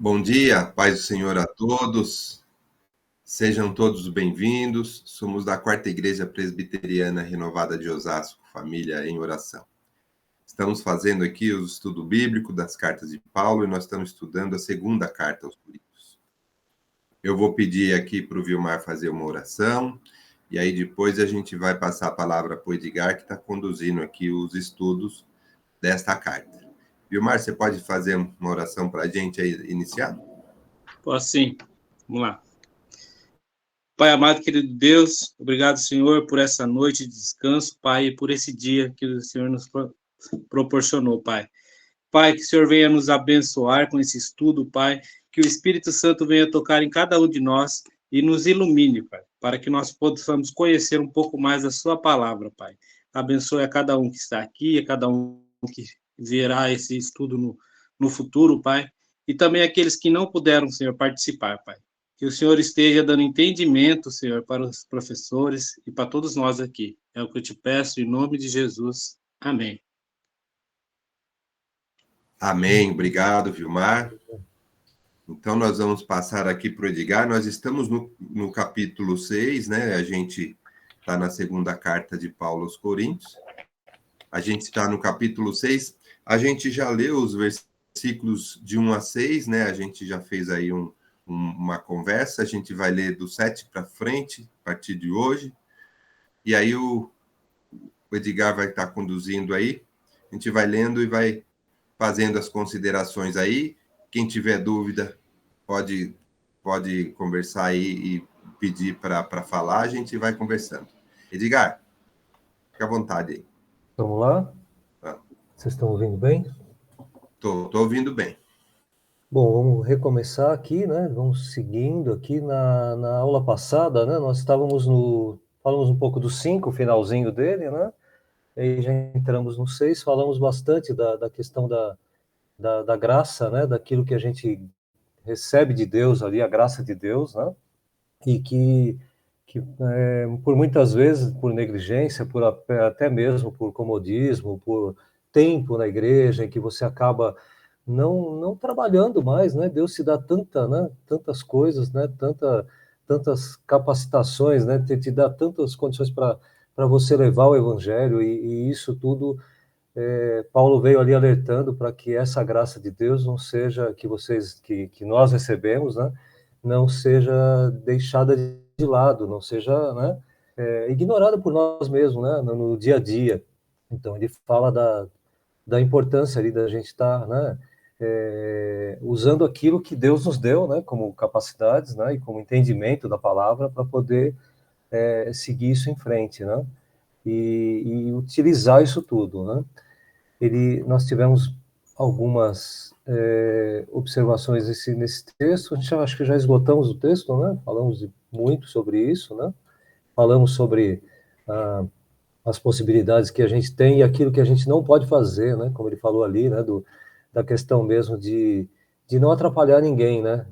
Bom dia, paz do Senhor a todos. Sejam todos bem-vindos. Somos da Quarta Igreja Presbiteriana Renovada de Osasco, Família em Oração. Estamos fazendo aqui o estudo bíblico das cartas de Paulo e nós estamos estudando a segunda carta aos Coríntios. Eu vou pedir aqui para o Vilmar fazer uma oração e aí depois a gente vai passar a palavra para o Edgar, que está conduzindo aqui os estudos desta carta. Vilmar, você pode fazer uma oração para a gente aí iniciar? Posso sim. Vamos lá. Pai amado, querido Deus, obrigado, Senhor, por essa noite de descanso, Pai, e por esse dia que o Senhor nos proporcionou, Pai. Pai, que o Senhor venha nos abençoar com esse estudo, Pai, que o Espírito Santo venha tocar em cada um de nós e nos ilumine, Pai, para que nós possamos conhecer um pouco mais a sua palavra, Pai. Abençoe a cada um que está aqui, a cada um que verá esse estudo no futuro, Pai, e também aqueles que não puderam, Senhor, participar, Pai. Que o Senhor esteja dando entendimento, Senhor, para os professores e para todos nós aqui. É o que eu te peço, em nome de Jesus. Amém. Amém. Obrigado, Vilmar. Então, nós vamos passar aqui para o Edgar. Nós estamos no capítulo 6, né? A gente está na segunda carta de Paulo aos Coríntios. A gente está no capítulo 6. A gente já leu os versículos de 1 a 6, né? A gente já fez aí uma conversa. A gente vai ler do 7 para frente, a partir de hoje. E aí o Edgar vai estar conduzindo aí. A gente vai lendo e vai fazendo as considerações aí. Quem tiver dúvida, pode conversar aí e pedir para falar, a gente vai conversando. Edgar, fica à vontade aí. Vamos lá? Vocês estão ouvindo bem? Estou ouvindo bem. Bom, vamos recomeçar aqui, né? Vamos seguindo aqui na aula passada, né? Nós falamos um pouco do 5, o finalzinho dele, né? E aí já entramos no 6, falamos bastante da questão da graça, né? Daquilo que a gente recebe de Deus ali, a graça de Deus, né? E que por muitas vezes, por negligência, até mesmo por comodismo, por tempo na igreja, em que você acaba não trabalhando mais, né? Deus te dá tantas coisas, né? Tantas capacitações, né? Te dá tantas condições para você levar o evangelho e isso tudo, Paulo veio ali alertando para que essa graça de Deus não seja, que nós recebemos, né? Não seja deixada de lado, não seja, né? Ignorada por nós mesmos, né? No dia a dia. Então ele fala da importância ali da gente estar, né, usando aquilo que Deus nos deu, né, como capacidades, né, e como entendimento da palavra para poder seguir isso em frente, né, e utilizar isso tudo, né. Nós tivemos algumas observações nesse texto. A gente acho que já esgotamos o texto, né, falamos muito sobre isso, né, falamos sobre as possibilidades que a gente tem e aquilo que a gente não pode fazer, né? Como ele falou ali, né? Da questão mesmo de não atrapalhar ninguém, né?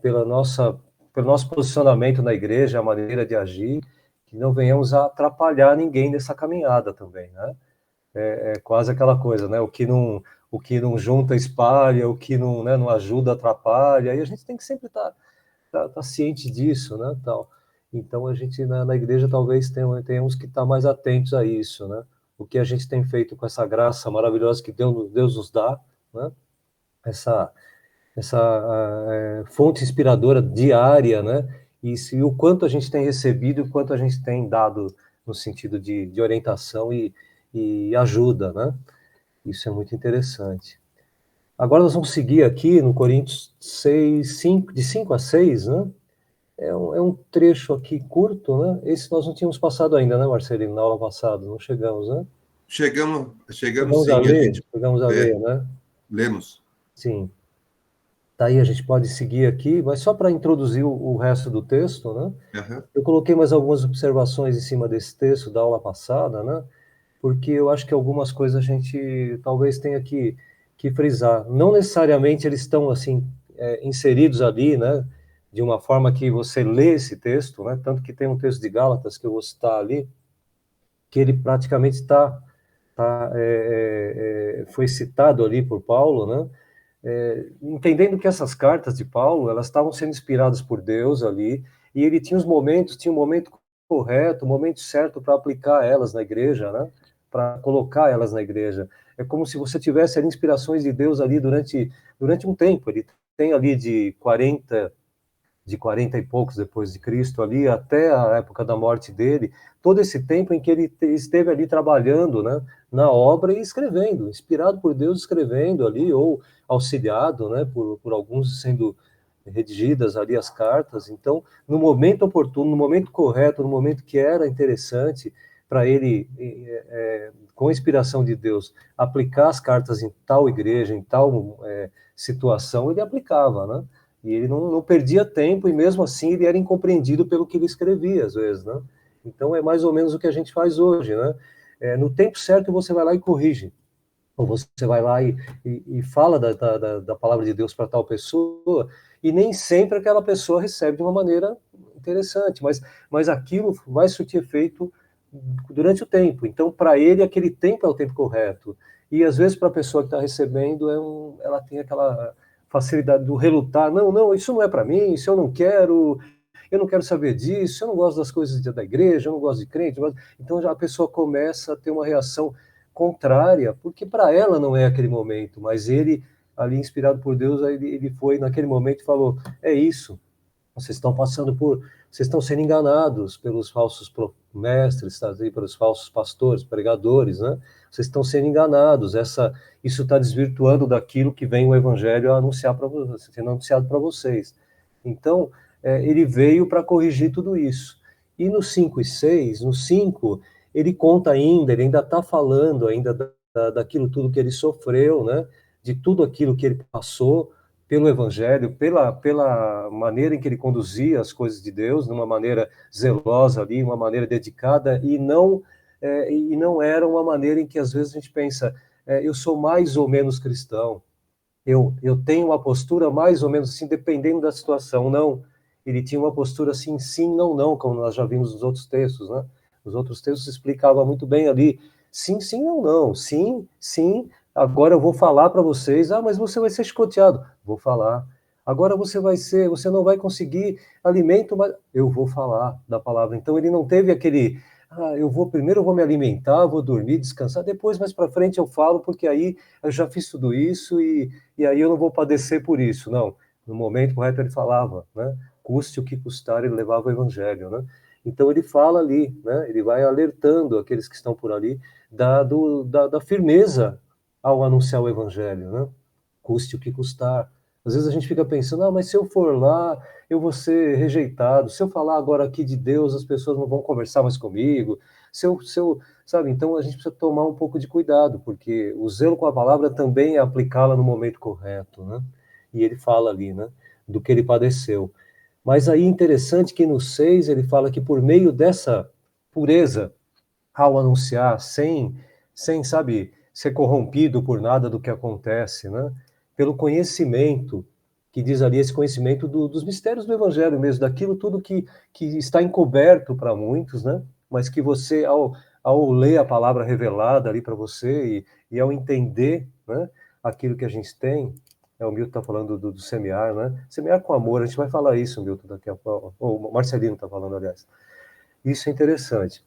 Pelo nosso posicionamento na igreja, a maneira de agir, que não venhamos a atrapalhar ninguém nessa caminhada também, né? É quase aquela coisa, né? O que não junta espalha, o que não, né, não ajuda atrapalha, e a gente tem que sempre estar ciente disso, né? Tal. Então, a gente, na igreja, talvez tenhamos que estar mais atentos a isso, né? O que a gente tem feito com essa graça maravilhosa que Deus nos dá, né? Essa fonte inspiradora diária, né? E o quanto a gente tem recebido, o quanto a gente tem dado no sentido de orientação e ajuda, né? Isso é muito interessante. Agora nós vamos seguir aqui no Coríntios 6, 5, de 5 a 6, né? É um trecho aqui curto, né? Esse nós não tínhamos passado ainda, né, Marcelino, na aula passada, não chegamos, né? Chegamos sim, Chegamos a ler, né? Lemos. Sim. Daí a gente pode seguir aqui, mas só para introduzir o resto do texto, né? Uhum. Eu coloquei mais algumas observações em cima desse texto da aula passada, né? Porque eu acho que algumas coisas a gente talvez tenha que frisar. Não necessariamente eles estão, assim, inseridos ali, né? De uma forma que você lê esse texto, né? Tanto que tem um texto de Gálatas que eu vou citar ali, que ele praticamente foi citado ali por Paulo, né? entendendo que essas cartas de Paulo, elas estavam sendo inspiradas por Deus ali, e ele tinha um momento correto, o momento certo para aplicar elas na igreja, né? Para colocar elas na igreja. É como se você tivesse ali inspirações de Deus ali durante um tempo. Ele tem ali de 40 e poucos depois de Cristo ali, até a época da morte dele, todo esse tempo em que ele esteve ali trabalhando, né, na obra e escrevendo, inspirado por Deus escrevendo ali, ou auxiliado, né, por alguns sendo redigidas ali as cartas. Então, no momento oportuno, no momento correto, no momento que era interessante para ele, com a inspiração de Deus, aplicar as cartas em tal igreja, em tal situação, ele aplicava, né? E ele não perdia tempo, e mesmo assim ele era incompreendido pelo que ele escrevia, às vezes, né? Então é mais ou menos o que a gente faz hoje, né? No tempo certo você vai lá e corrige, ou você vai lá e fala da palavra de Deus para tal pessoa, e nem sempre aquela pessoa recebe de uma maneira interessante, mas aquilo vai surtir efeito durante o tempo. Então, para ele, aquele tempo é o tempo correto. E às vezes, para a pessoa que está recebendo, ela tem aquela facilidade do relutar: não, isso não é para mim, isso eu não quero saber disso, eu não gosto das coisas da igreja, eu não gosto de crente. Então já a pessoa começa a ter uma reação contrária, porque para ela não é aquele momento, mas ele, ali inspirado por Deus, ele foi naquele momento e falou: é isso, vocês estão sendo enganados pelos falsos mestres, tá? Pelos falsos pastores, pregadores, né? Vocês estão sendo enganados. Isso está desvirtuando daquilo que vem o Evangelho a anunciar para vocês, sendo anunciado para vocês. Então, ele veio para corrigir tudo isso. E no 5 e 6, no 5, ele conta ainda, ele ainda está falando ainda daquilo tudo que ele sofreu, né? De tudo aquilo que ele passou pelo Evangelho, pela maneira em que ele conduzia as coisas de Deus, de uma maneira zelosa ali, uma maneira dedicada, e não era uma maneira em que às vezes a gente pensa: eu sou mais ou menos cristão, eu tenho uma postura mais ou menos assim, dependendo da situação. Não, ele tinha uma postura assim, sim, não, como nós já vimos nos outros textos, né? Os outros textos explicavam muito bem ali: sim, não, sim, agora eu vou falar para vocês. Mas você vai ser chicoteado. Vou falar. Agora você não vai conseguir alimento, mas eu vou falar da palavra. Então ele não teve aquele: primeiro eu vou me alimentar, vou dormir, descansar, depois mais para frente eu falo, porque aí eu já fiz tudo isso e aí eu não vou padecer por isso. Não, no momento correto ele falava, né? Custe o que custar, ele levava o evangelho, né? Então ele fala ali, né? Ele vai alertando aqueles que estão por ali da firmeza ao anunciar o evangelho, né? Custe o que custar. Às vezes a gente fica pensando: mas se eu for lá, eu vou ser rejeitado. Se eu falar agora aqui de Deus, as pessoas não vão conversar mais comigo. Sabe? Então a gente precisa tomar um pouco de cuidado, porque o zelo com a palavra também é aplicá-la no momento correto, né? E ele fala ali, né? Do que ele padeceu. Mas aí interessante que no 6 ele fala que por meio dessa pureza ao anunciar, sem, sabe, ser corrompido por nada do que acontece, né? Pelo conhecimento, que diz ali, esse conhecimento dos mistérios do Evangelho mesmo, daquilo tudo que está encoberto para muitos, né? Mas que você, ao ler a palavra revelada ali para você e ao entender, né, aquilo que a gente tem, o Milton está falando do semear, né? Semear com amor, a gente vai falar isso, Milton, daqui a pouco. O Marcelino está falando, aliás. Isso é interessante.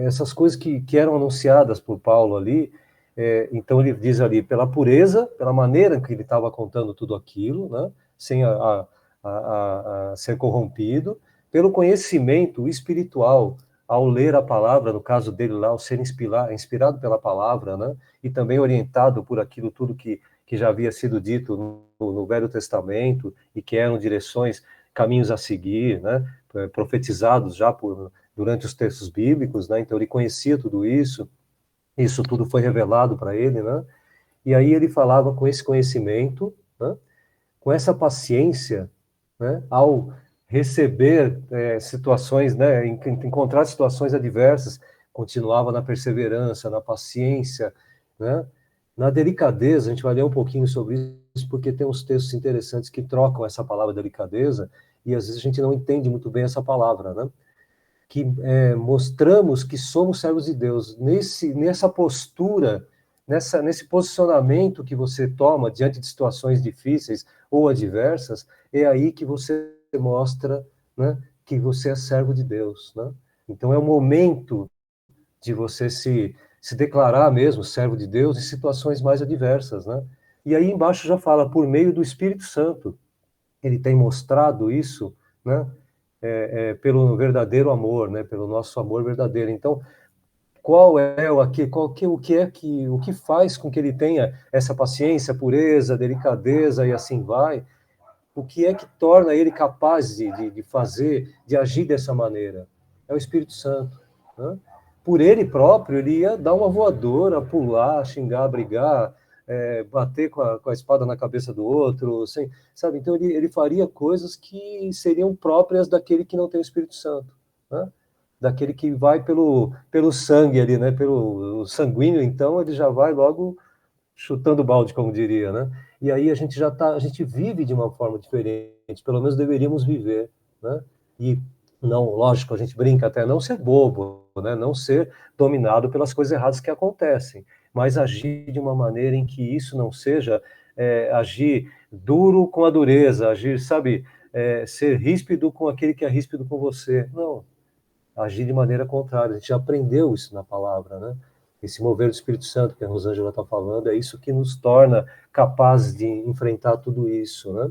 Essas coisas que eram anunciadas por Paulo ali, então ele diz ali: pela pureza, pela maneira que ele estava contando tudo aquilo, né, sem a ser corrompido, pelo conhecimento espiritual, ao ler a palavra, no caso dele lá, ao ser inspirado pela palavra, né, e também orientado por aquilo tudo que já havia sido dito no Velho Testamento, e que eram direções, caminhos a seguir, né, profetizados já durante os textos bíblicos, né? Então ele conhecia tudo isso tudo foi revelado para ele, né? E aí ele falava com esse conhecimento, né? Com essa paciência, né? Ao receber situações, né? Encontrar situações adversas, continuava na perseverança, na paciência, né? Na delicadeza. A gente vai ler um pouquinho sobre isso, porque tem uns textos interessantes que trocam essa palavra delicadeza, e às vezes a gente não entende muito bem essa palavra, né? Que mostramos que somos servos de Deus, nessa postura, nesse posicionamento que você toma diante de situações difíceis ou adversas, é aí que você mostra, né, que você é servo de Deus, né? Então é o momento de você se declarar mesmo servo de Deus em situações mais adversas, né? E aí embaixo já fala, por meio do Espírito Santo, ele tem mostrado isso, né? Pelo verdadeiro amor, né? Pelo nosso amor verdadeiro. Então, o que faz com que ele tenha essa paciência, pureza, delicadeza e assim vai? O que é que torna ele capaz de fazer, de agir dessa maneira? É o Espírito Santo, né? Por ele próprio, ele ia dar uma voadora, pular, xingar, brigar, bater com a espada na cabeça do outro, assim, sabe? Então ele faria coisas que seriam próprias daquele que não tem o Espírito Santo, né? Daquele que vai pelo sangue ali, né? Pelo sanguíneo, então ele já vai logo chutando balde, como diria, né? E aí a gente vive de uma forma diferente, pelo menos deveríamos viver, né? E não, lógico, a gente brinca até não ser bobo, né? Não ser dominado pelas coisas erradas que acontecem, mas agir de uma maneira em que isso não seja agir duro com a dureza, agir, sabe, ser ríspido com aquele que é ríspido com você. Não, agir de maneira contrária. A gente já aprendeu isso na palavra, né? Esse mover do Espírito Santo que a Rosângela está falando, é isso que nos torna capazes de enfrentar tudo isso, né?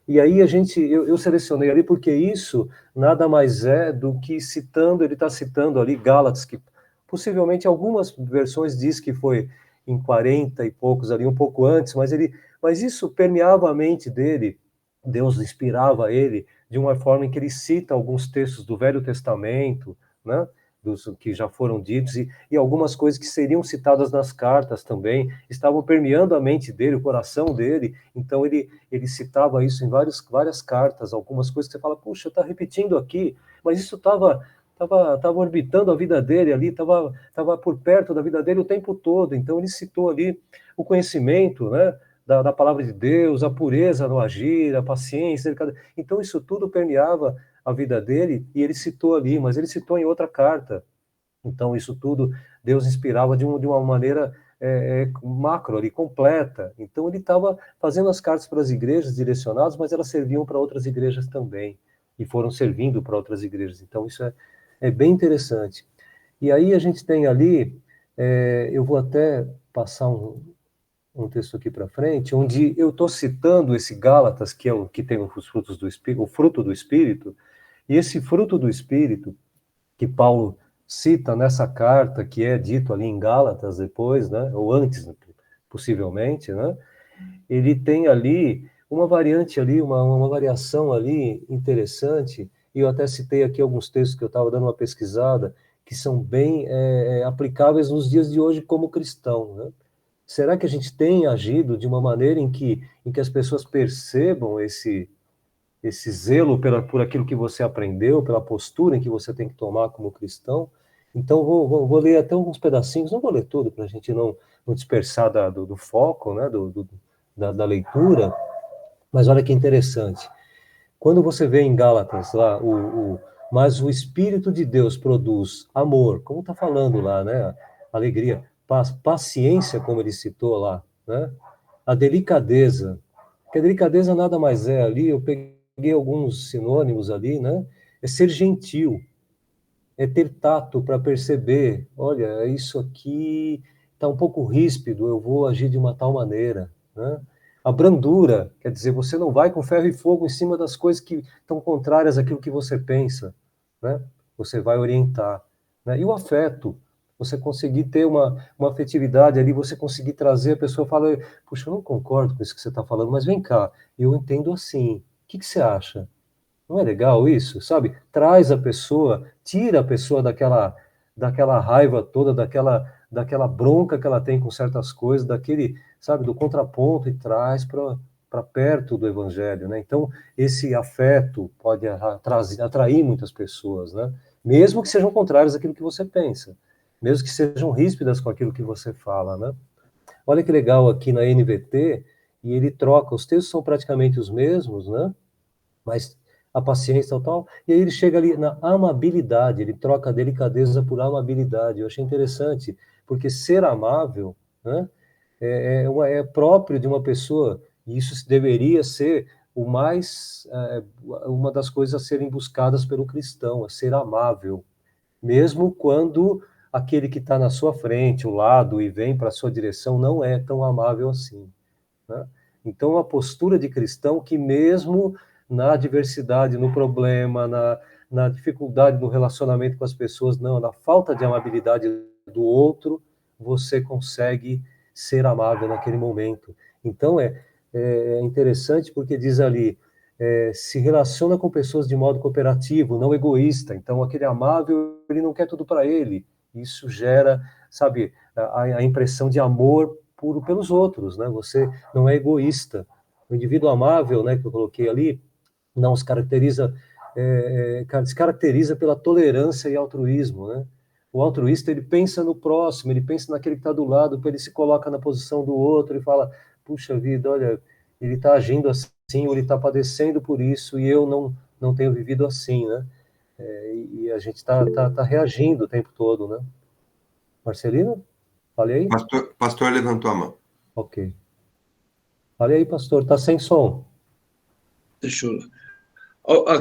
E aí eu selecionei ali porque isso nada mais é do que ele está citando ali Gálatas, que possivelmente algumas versões diz que foi em 40 e poucos ali, um pouco antes, mas isso permeava a mente dele, Deus inspirava ele de uma forma em que ele cita alguns textos do Velho Testamento, né? Dos que já foram ditos, e algumas coisas que seriam citadas nas cartas também, estavam permeando a mente dele, o coração dele, então ele citava isso em várias cartas, algumas coisas que você fala, puxa, está repetindo aqui, mas isso estava orbitando a vida dele ali, estava por perto da vida dele o tempo todo, então ele citou ali o conhecimento, né, da palavra de Deus, a pureza no agir, a paciência, então isso tudo permeava a vida dele, e ele citou ali, mas ele citou em outra carta. Então, isso tudo, Deus inspirava de uma maneira macro ali, completa. Então, ele estava fazendo as cartas para as igrejas direcionadas, mas elas serviam para outras igrejas também, e foram servindo para outras igrejas. Então, isso é bem interessante. E aí a gente tem ali, eu vou até passar um texto aqui para frente, onde eu estou citando esse Gálatas, que é o que tem os frutos do Espírito, o fruto do Espírito, e esse fruto do Espírito, que Paulo cita nessa carta, que é dito ali em Gálatas depois, né, ou antes, possivelmente, né, ele tem ali uma variante ali, uma variação ali interessante, e eu até citei aqui alguns textos que eu estava dando uma pesquisada, que são bem aplicáveis nos dias de hoje como cristão, né? Será que a gente tem agido de uma maneira em que as pessoas percebam esse zelo por aquilo que você aprendeu, pela postura em que você tem que tomar como cristão? Então, vou ler até alguns pedacinhos, não vou ler tudo, para a gente não dispersar do foco, né, da leitura, mas olha que interessante. Quando você vê em Gálatas lá, mas o Espírito de Deus produz amor, como está falando lá, né? Alegria, paz, paciência, como ele citou lá, né? A delicadeza, que a delicadeza nada mais é ali, eu peguei alguns sinônimos ali, né? É ser gentil, é ter tato para perceber, olha, isso aqui está um pouco ríspido, eu vou agir de uma tal maneira, né? A brandura, quer dizer, você não vai com ferro e fogo em cima das coisas que estão contrárias àquilo que você pensa, né? Você vai orientar, né? E o afeto, você conseguir ter uma afetividade ali, você conseguir trazer, a pessoa fala, puxa, eu não concordo com isso que você está falando, mas vem cá, eu entendo assim, o que você acha? Não é legal isso, sabe? Traz a pessoa, tira a pessoa daquela raiva toda, daquela bronca que ela tem com certas coisas, sabe, do contraponto, e traz para perto do evangelho, né? Então, esse afeto pode atrair muitas pessoas, né? Mesmo que sejam contrárias àquilo que você pensa, mesmo que sejam ríspidas com aquilo que você fala, né? Olha que legal aqui na NVT, e ele troca, os textos são praticamente os mesmos, né? Mas a paciência tal, e aí ele chega ali na amabilidade, ele troca a delicadeza por amabilidade. Eu achei interessante, porque ser amável, né? É próprio de uma pessoa, e isso deveria ser uma das coisas a serem buscadas pelo cristão, é ser amável, mesmo quando aquele que está na sua frente, o lado, e vem para a sua direção, não é tão amável assim, né? Então, a postura de cristão que mesmo na adversidade, no problema, na dificuldade no relacionamento com as pessoas, não, na falta de amabilidade do outro, você consegue ser amável naquele momento. Então, é interessante porque diz ali, se relaciona com pessoas de modo cooperativo, não egoísta. Então, aquele amável, ele não quer tudo para ele. Isso gera, sabe, a impressão de amor puro pelos outros, né? Você não é egoísta. O indivíduo amável, né, que eu coloquei ali, não se caracteriza, se caracteriza pela tolerância e altruísmo, né? O altruísta, ele pensa no próximo, ele pensa naquele que está do lado, ele se coloca na posição do outro e fala, puxa vida, olha, ele está agindo assim, ou ele está padecendo por isso, e eu não tenho vivido assim, né? E a gente está reagindo o tempo todo, né? Marcelino, fale aí. Pastor levantou a mão. Ok. Fale aí, pastor, está sem som. Deixa eu...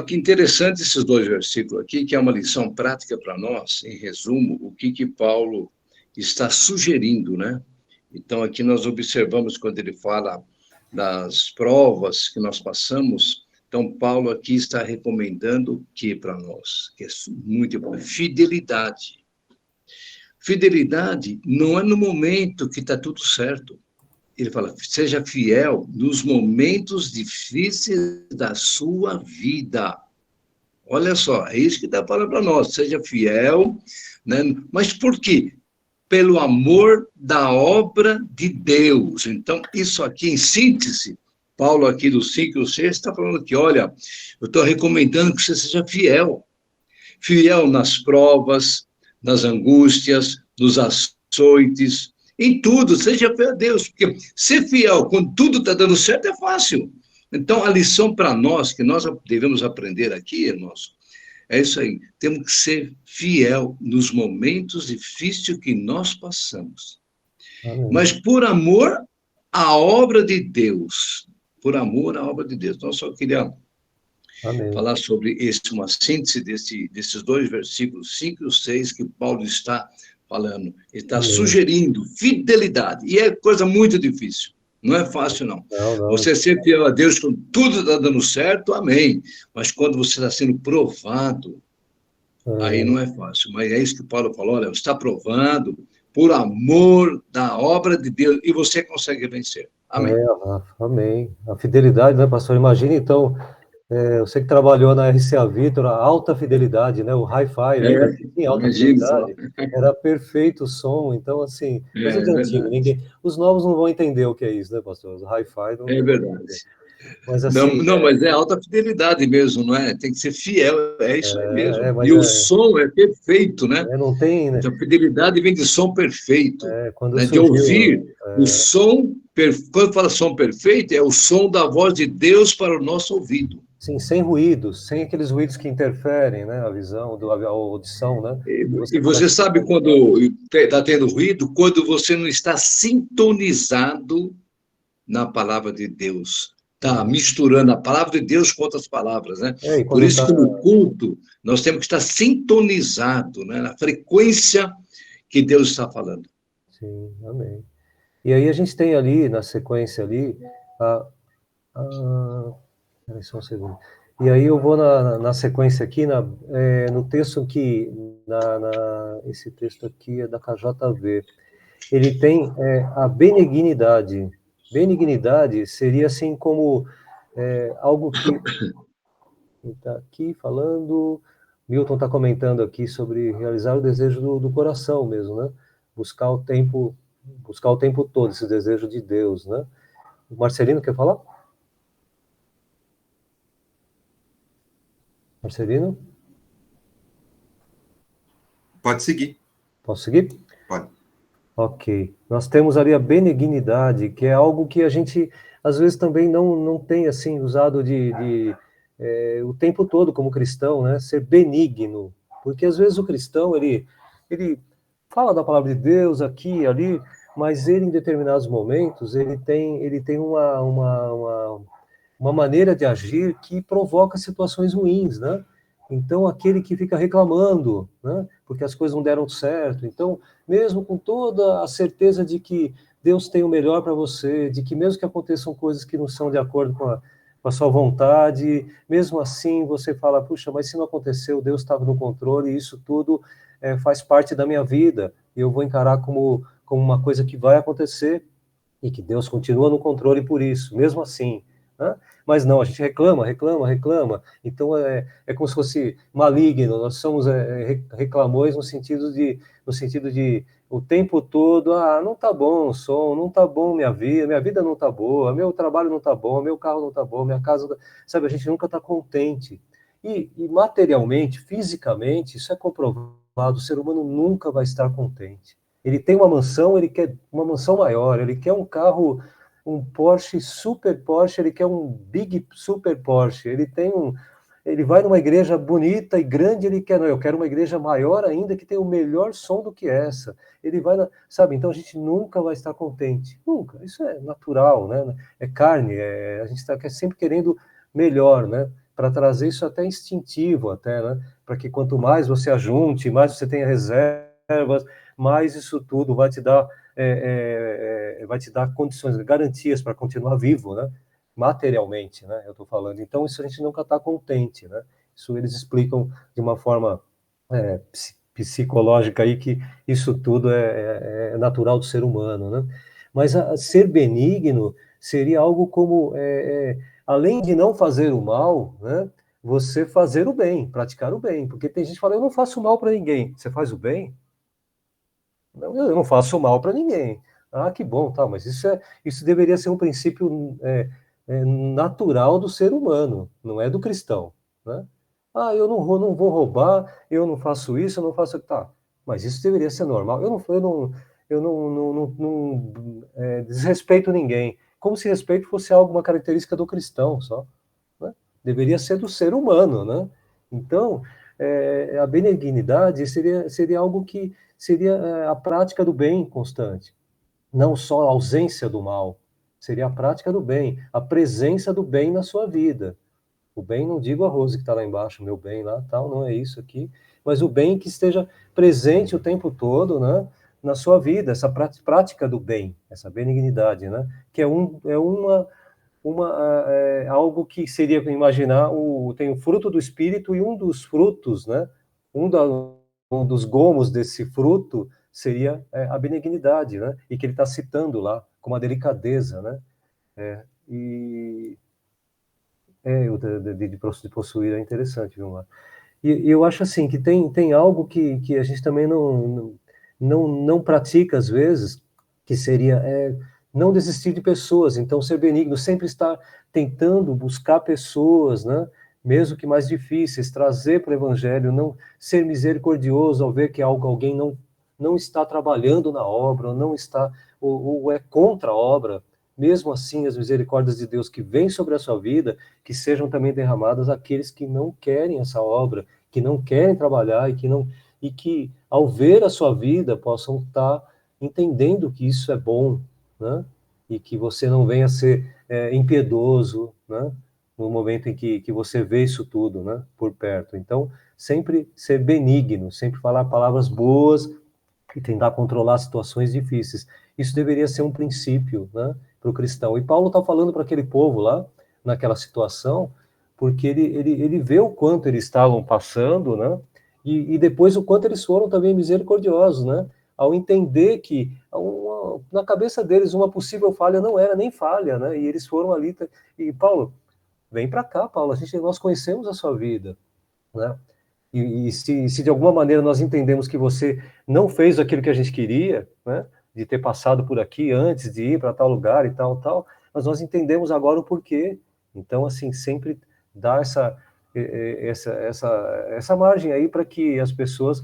Que interessante esses dois versículos aqui, que é uma lição prática para nós, em resumo, o que Paulo está sugerindo, né? Então, aqui nós observamos quando ele fala das provas que nós passamos, então Paulo aqui está recomendando o que para nós? Que é muito importante, fidelidade. Fidelidade não é no momento que está tudo certo. Ele fala, seja fiel nos momentos difíceis da sua vida. Olha só, é isso que está falando para nós, seja fiel, né? Mas por quê? Pelo amor da obra de Deus. Então, isso aqui, em síntese, Paulo aqui do 5 e 6 está falando que, olha, eu estou recomendando que você seja fiel. Fiel nas provas, nas angústias, nos açoites, em tudo, seja fiel a Deus, porque ser fiel quando tudo está dando certo é fácil. Então, a lição para nós, que nós devemos aprender aqui, irmãos, é isso aí, temos que ser fiel nos momentos difíceis que nós passamos. Amém. Mas por amor à obra de Deus, por amor à obra de Deus. Então, eu só queria falar sobre uma síntese desses dois versículos, 5 e 6, que Paulo está falando, ele está sugerindo fidelidade, e é coisa muito difícil, não é fácil não. Você ser fiel a Deus quando tudo está dando certo, amém, mas quando você está sendo provado, aí não é fácil, mas é isso que Paulo falou, olha, está provado por amor da obra de Deus, e você consegue vencer, amém. Amém, a fidelidade, né, pastor, imagina então, você que trabalhou na RCA Victor, a alta fidelidade, né? O hi-fi, tinha alta fidelidade, era perfeito o som, então, assim, coisa de antigo, os novos não vão entender o que é isso, né, pastor? O hi-fi não... É verdade. Mas, assim, mas é alta fidelidade mesmo, não é? Tem que ser fiel, é isso aí mesmo. E o som é perfeito, né? Não tem, né? Então, fidelidade vem de som perfeito, quando né? surgiu, de ouvir o som, quando fala som perfeito, é o som da voz de Deus para o nosso ouvido. Sim, sem ruídos, sem aqueles ruídos que interferem, né, a visão, a audição, né? E você sabe quando está tendo ruído? Quando você não está sintonizado na palavra de Deus. Está misturando a palavra de Deus com outras palavras, né? Por isso que no culto nós temos que estar sintonizado, né, na frequência que Deus está falando. Sim, amém. E aí a gente tem ali, na sequência ali, Peraí só um segundo. E aí eu vou na sequência aqui, no texto que, esse texto aqui é da KJV. Ele tem a benignidade. Benignidade seria assim como algo que... Está aqui falando... Milton está comentando aqui sobre realizar o desejo do coração mesmo, né? Buscar o tempo todo, esse desejo de Deus, né? O Marcelino quer falar? Marcelino? Pode seguir. Posso seguir? Pode. Ok. Nós temos ali a benignidade, que é algo que a gente, às vezes, também não tem, assim, usado o tempo todo como cristão, né? Ser benigno. Porque, às vezes, o cristão, ele fala da palavra de Deus aqui e ali, mas ele, em determinados momentos, ele tem uma maneira de agir que provoca situações ruins, né? Então, aquele que fica reclamando, né? Porque as coisas não deram certo. Então, mesmo com toda a certeza de que Deus tem o melhor para você, de que mesmo que aconteçam coisas que não são de acordo com a sua vontade, mesmo assim você fala, puxa, mas se não aconteceu, Deus estava no controle, e isso tudo faz parte da minha vida, e eu vou encarar como uma coisa que vai acontecer, e que Deus continua no controle por isso, mesmo assim, né? Mas não, a gente reclama, então é como se fosse maligno, nós somos reclamões no sentido de o tempo todo, não tá bom o som, não tá bom minha vida não tá boa, meu trabalho não tá bom, meu carro não tá bom, minha casa, sabe, a gente nunca tá contente. E materialmente, fisicamente, isso é comprovado, o ser humano nunca vai estar contente. Ele tem uma mansão, ele quer uma mansão maior, ele quer um carro, um Porsche, super Porsche, ele quer um Big Super Porsche, ele vai numa igreja bonita e grande, ele quer, não, eu quero uma igreja maior ainda, que tem o melhor som do que essa. Ele vai, sabe, então a gente nunca vai estar contente, nunca, isso é natural, né? É carne, a gente está sempre querendo melhor, né? Para trazer isso até instintivo, até, né? Para que quanto mais você ajunte, mais você tenha reservas, mais isso tudo vai te dar condições, garantias para continuar vivo, né? Materialmente, né? Eu estou falando. Então isso a gente nunca está contente, né? Isso eles explicam de uma forma psicológica aí que isso tudo é natural do ser humano, né? Mas ser benigno seria algo como além de não fazer o mal, né? Você fazer o bem, praticar o bem, porque tem gente que fala, eu não faço mal para ninguém. Você faz o bem? Não, eu não faço mal para ninguém. Ah, que bom, tá, mas isso deveria ser um princípio natural do ser humano, não é do cristão, né? Ah, não vou roubar, eu não faço isso, eu não faço... Tá, mas isso deveria ser normal. Eu não desrespeito ninguém. Como se respeito fosse alguma característica do cristão só, né? Deveria ser do ser humano, né? Então, a benignidade seria algo que seria a prática do bem constante, não só a ausência do mal, seria a prática do bem, a presença do bem na sua vida. O bem, não digo a Rose que está lá embaixo, meu bem lá, tal, não é isso aqui, mas o bem que esteja presente o tempo todo, né, na sua vida, essa prática do bem, essa benignidade, né, que algo que seria imaginar tem o fruto do espírito, e um dos frutos, né, um dos gomos desse fruto seria a benignidade, né, e que ele está citando lá com uma delicadeza, né, o de possuir é interessante, viu, Mar? E eu acho assim que tem algo que a gente também não pratica às vezes, que seria não desistir de pessoas. Então, ser benigno, sempre estar tentando buscar pessoas, né? Mesmo que mais difíceis, trazer para o evangelho, não ser misericordioso ao ver que alguém não está trabalhando na obra, ou não está, ou é contra a obra. Mesmo assim, as misericórdias de Deus que vêm sobre a sua vida, que sejam também derramadas àqueles que não querem essa obra, que não querem trabalhar e que ao ver a sua vida possam estar entendendo que isso é bom, né? E que você não venha a ser impiedoso, né? No momento em que você vê isso tudo, né? Por perto. Então, sempre ser benigno, sempre falar palavras boas e tentar controlar situações difíceis. Isso deveria ser um princípio, né? Para o cristão. E Paulo está falando para aquele povo lá, naquela situação, porque ele vê o quanto eles estavam passando, né? E depois o quanto eles foram também misericordiosos, né? Ao entender que na cabeça deles uma possível falha não era nem falha, né? E eles foram ali e Paulo, vem para cá, Paulo, nós conhecemos a sua vida, né? E se de alguma maneira nós entendemos que você não fez aquilo que a gente queria, né? De ter passado por aqui antes de ir para tal lugar e tal, mas nós entendemos agora o porquê. Então, assim, sempre dar essa margem aí para que as pessoas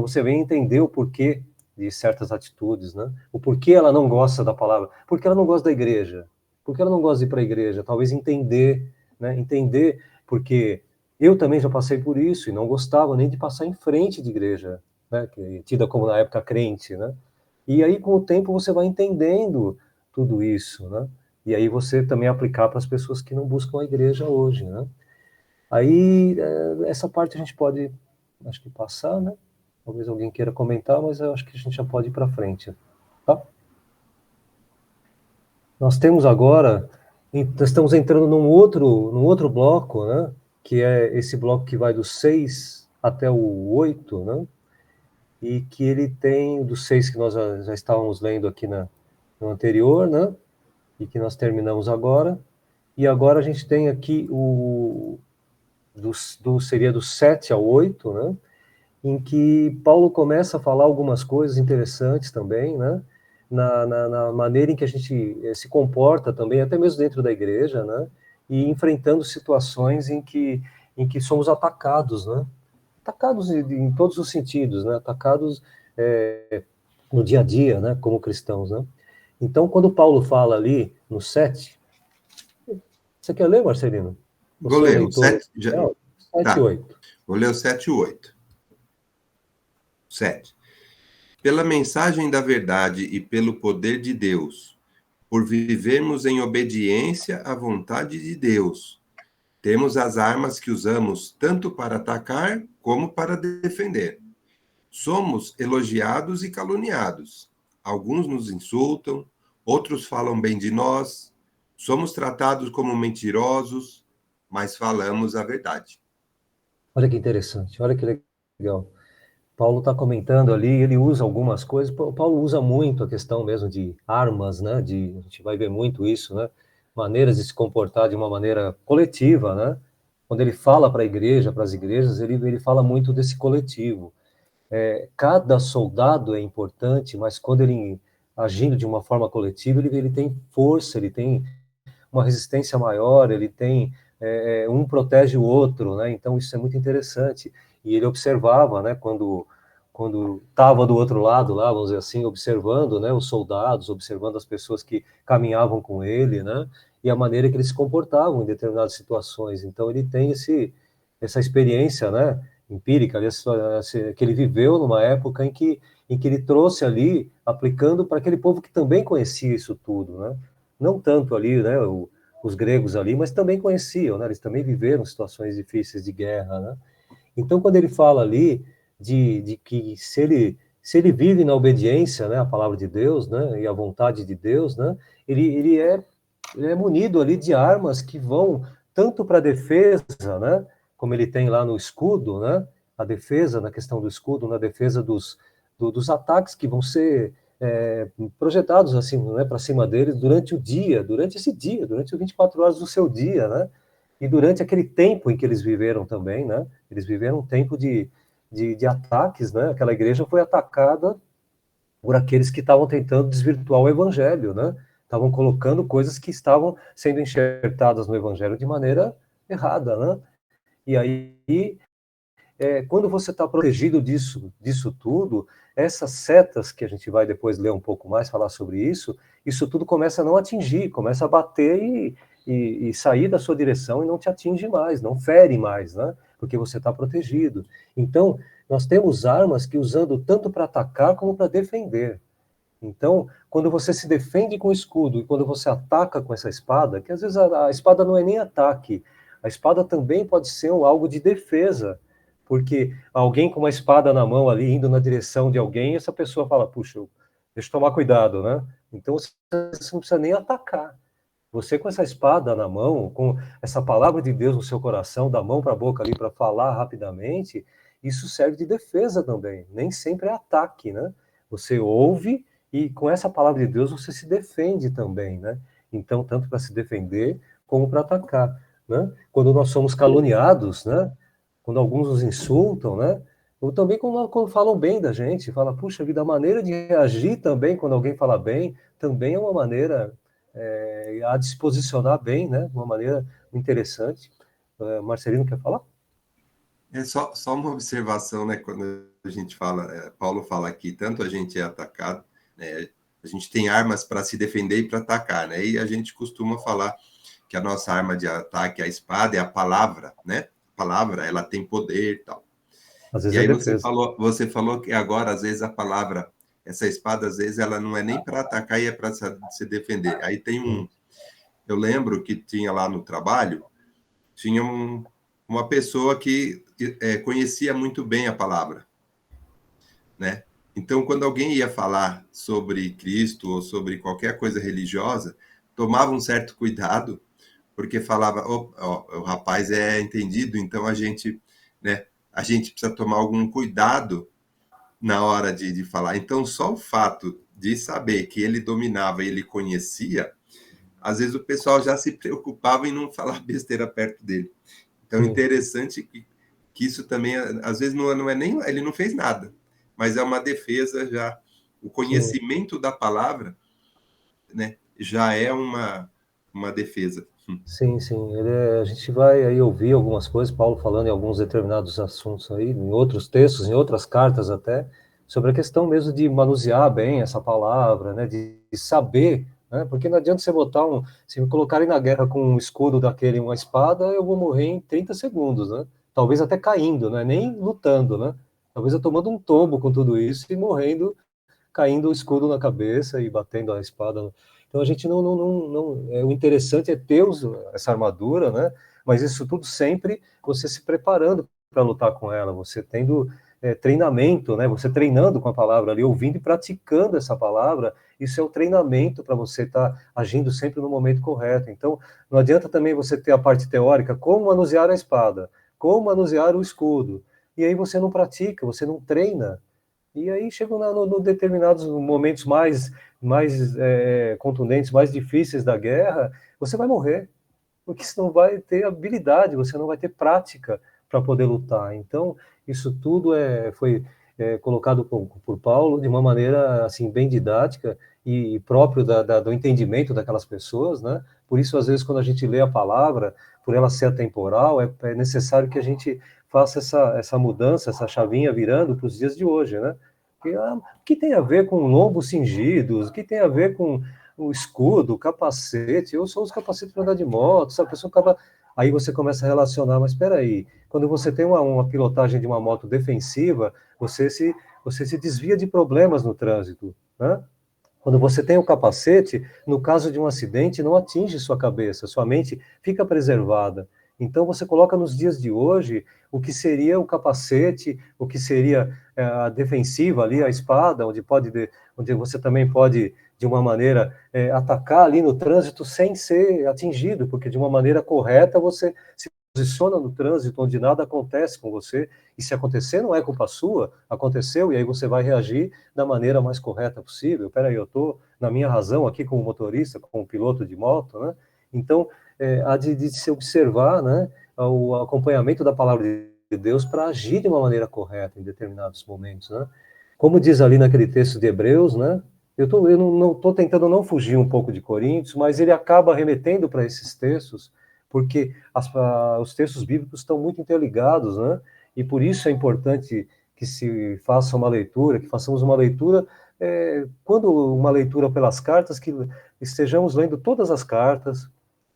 você venha entender o porquê de certas atitudes, né? O porquê ela não gosta da palavra, porque ela não gosta da igreja, porque ela não gosta de ir para a igreja, talvez entender, né? Entender porque eu também já passei por isso e não gostava nem de passar em frente de igreja, né? Tida como na época crente, né? E aí, com o tempo, você vai entendendo tudo isso, né? E aí você também aplicar para as pessoas que não buscam a igreja hoje, né? Aí, essa parte a gente pode, acho que passar, né? Talvez alguém queira comentar, mas eu acho que a gente já pode ir para frente, tá? Nós temos agora, nós estamos entrando num outro bloco, né? Que é esse bloco que vai do 6 até o 8, né? E que ele tem, dos 6 que nós já estávamos lendo aqui no anterior, né? E que nós terminamos agora. E agora a gente tem aqui seria do 7 ao 8, né? Em que Paulo começa a falar algumas coisas interessantes também, né? Na maneira em que a gente se comporta também, até mesmo dentro da igreja, né? E enfrentando situações em que somos atacados, né? Atacados em todos os sentidos, né? Atacados no dia a dia, né? Como cristãos, né? Então, quando Paulo fala ali no 7, você quer ler, Marcelino? Vou ler o 7. 7 Tá. e 8. Vou ler o 7 e 8. 7. Pela mensagem da verdade e pelo poder de Deus, por vivermos em obediência à vontade de Deus, temos as armas que usamos tanto para atacar como para defender. Somos elogiados e caluniados. Alguns nos insultam, outros falam bem de nós. Somos tratados como mentirosos, mas falamos a verdade. Olha que interessante, olha que legal. Paulo está comentando ali, ele usa algumas coisas. Paulo usa muito a questão mesmo de armas, né? A gente vai ver muito isso, né? Maneiras de se comportar de uma maneira coletiva, né? Quando ele fala para a igreja, para as igrejas, ele fala muito desse coletivo. Cada soldado é importante, mas quando ele agindo de uma forma coletiva, ele tem força, ele tem uma resistência maior, ele tem um protege o outro, né? Então isso é muito interessante. E ele observava, né? Quando estava do outro lado lá, vamos dizer assim, observando, né? Os soldados, observando as pessoas que caminhavam com ele, né? E a maneira que eles se comportavam em determinadas situações. Então ele tem essa experiência, né? Empírica, que ele viveu numa época em que ele trouxe ali, aplicando para aquele povo que também conhecia isso tudo, né? Não tanto ali, né, os gregos ali, mas também conheciam, né? Eles também viveram situações difíceis de guerra, né? Então, quando ele fala ali de que se ele vive na obediência, né, à palavra de Deus, né, e à vontade de Deus, né, ele é munido ali de armas que vão tanto para a defesa, né, como ele tem lá no escudo, né, a defesa, na questão do escudo, na defesa dos ataques que vão ser projetados assim, né, para cima deles durante durante as 24 horas do seu dia, né, e durante aquele tempo em que eles viveram também, né, eles viveram um tempo de ataques, né, aquela igreja foi atacada por aqueles que estavam tentando desvirtuar o evangelho, né, estavam colocando coisas que estavam sendo enxertadas no evangelho de maneira errada, né, e aí quando você está protegido disso tudo, essas setas que a gente vai depois ler um pouco mais, falar sobre isso tudo começa a não atingir, começa a bater e sair da sua direção e não te atinge mais, não fere mais, né? Porque você está protegido. Então, nós temos armas que usando tanto para atacar como para defender. Então, quando você se defende com o escudo e quando você ataca com essa espada, que às vezes a espada não é nem ataque, a espada também pode ser algo de defesa, porque alguém com uma espada na mão ali, indo na direção de alguém, essa pessoa fala, puxa, deixa eu tomar cuidado, né? Então você não precisa nem atacar. Você com essa espada na mão, com essa palavra de Deus no seu coração, da mão para a boca ali para falar rapidamente, isso serve de defesa também. Nem sempre é ataque, né? Você ouve e com essa palavra de Deus você se defende também, né? Então, tanto para se defender como para atacar, né? Quando nós somos caluniados, né? Quando alguns nos insultam, né? Ou também quando falam bem da gente, fala, puxa vida, a maneira de reagir também, quando alguém fala bem, também é uma maneira a disposicionar bem, né? Uma maneira interessante. Marcelino, quer falar? É só uma observação, né? Quando a gente fala, Paulo fala aqui, tanto a gente é atacado, né? A gente tem armas para se defender e para atacar, né? E a gente costuma falar que a nossa arma de ataque, a espada, é a palavra, né? Palavra, ela tem poder e tal. Às vezes E aí defesa. você falou que agora, às vezes, a palavra essa espada, às vezes, ela não é nem para atacar, e é para se defender. Aí tem eu lembro que tinha lá no trabalho, tinha uma pessoa que conhecia muito bem a palavra, né? Então, quando alguém ia falar sobre Cristo ou sobre qualquer coisa religiosa, tomava um certo cuidado, porque falava, o rapaz é entendido, então né, a gente precisa tomar algum cuidado na hora de falar. Então, só o fato de saber que ele dominava, ele conhecia, às vezes o pessoal já se preocupava em não falar besteira perto dele. Então, interessante que isso também, às vezes, não é nem... Ele não fez nada, mas é uma defesa já. O conhecimento da palavra, né, já é uma defesa. Sim, sim. A gente vai aí ouvir algumas coisas, Paulo falando em alguns determinados assuntos aí, em outros textos, em outras cartas até, sobre a questão mesmo de manusear bem essa palavra, né, de saber, né, porque não adianta você se me colocarem na guerra com um escudo daquele, uma espada, eu vou morrer em 30 segundos, né, talvez até caindo, né, nem lutando, né, talvez eu tomando um tombo com tudo isso e morrendo, caindo o escudo na cabeça e batendo a espada. Então a gente o interessante é ter essa armadura, né? Mas isso tudo sempre você se preparando para lutar com ela, você tendo treinamento, né? Você treinando com a palavra ali, ouvindo e praticando essa palavra, isso é o treinamento para você estar agindo sempre no momento correto. Então não adianta também você ter a parte teórica, como manusear a espada, como manusear o escudo, e aí você não pratica, você não treina. E aí chegam no determinados momentos mais contundentes, mais difíceis da guerra, você vai morrer, porque você não vai ter habilidade, você não vai ter prática para poder lutar. Então, isso tudo foi colocado por Paulo de uma maneira assim bem didática e próprio do entendimento daquelas pessoas, né? Por isso, às vezes, quando a gente lê a palavra, por ela ser atemporal, é necessário que a gente faça essa mudança, essa chavinha virando para os dias de hoje, né? O que tem a ver com lombos cingidos? O que tem a ver com o escudo, o capacete? Eu sou os capacetes para andar de moto, sabe? A pessoa acaba... Aí você começa a relacionar, mas espera aí, quando você tem uma pilotagem de uma moto defensiva, você se desvia de problemas no trânsito, né? Quando você tem o capacete, no caso de um acidente, não atinge sua cabeça, sua mente fica preservada. Então você coloca nos dias de hoje o que seria o capacete, o que seria a defensiva ali, a espada, onde você também pode, de uma maneira, atacar ali no trânsito sem ser atingido, porque de uma maneira correta você se posiciona no trânsito onde nada acontece com você, e se acontecer não é culpa sua, aconteceu, e aí você vai reagir da maneira mais correta possível. Peraí, eu estou na minha razão aqui como motorista, como piloto de moto, né? Então, há de se observar, né, o acompanhamento da palavra de Deus para agir de uma maneira correta em determinados momentos, né? Como diz ali naquele texto de Hebreus, né? Eu não estou tentando não fugir um pouco de Coríntios, mas ele acaba remetendo para esses textos, porque os textos bíblicos estão muito interligados, né? E por isso é importante que se faça uma leitura, que façamos uma leitura, quando uma leitura pelas cartas, que estejamos lendo todas as cartas.